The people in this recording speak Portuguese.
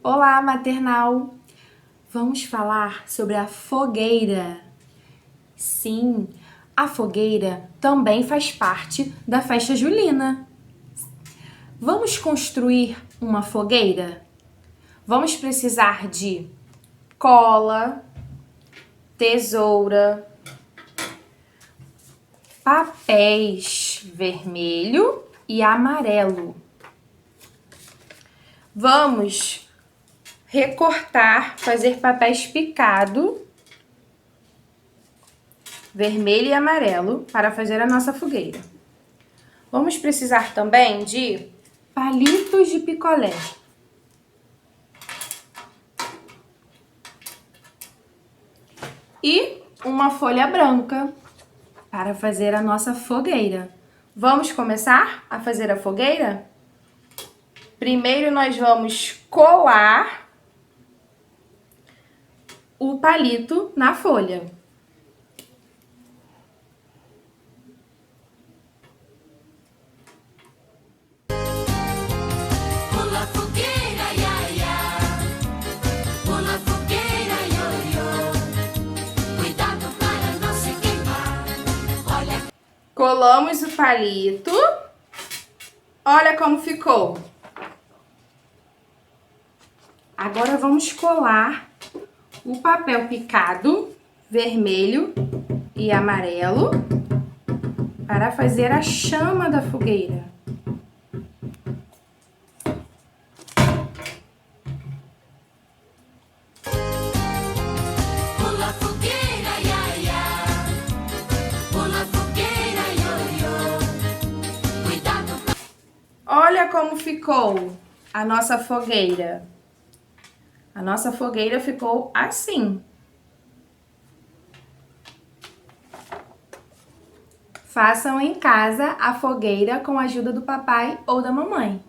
Olá, maternal! Vamos falar sobre a fogueira. Sim, a fogueira também faz parte da festa julina. Vamos construir uma fogueira? Vamos precisar de cola, tesoura, papéis vermelho e amarelo. Vamos recortar, fazer papéis picado, vermelho e amarelo, para fazer a nossa fogueira. Vamos precisar também de palitos de picolé. E uma folha branca para fazer a nossa fogueira. Vamos começar a fazer a fogueira? Primeiro nós vamos colar o palito na folha. Pula fogueira, ia, ia. Pula fogueira, ioiô. Cuidado para não se queimar. Olha. Colamos o palito. Olha como ficou. Agora vamos colar o papel picado, vermelho e amarelo, para fazer a chama da fogueira. Pula fogueira, ia, ia. Pula fogueira, ioiô. Cuidado para. Olha como ficou a nossa fogueira. A nossa fogueira ficou assim. Façam em casa a fogueira com a ajuda do papai ou da mamãe.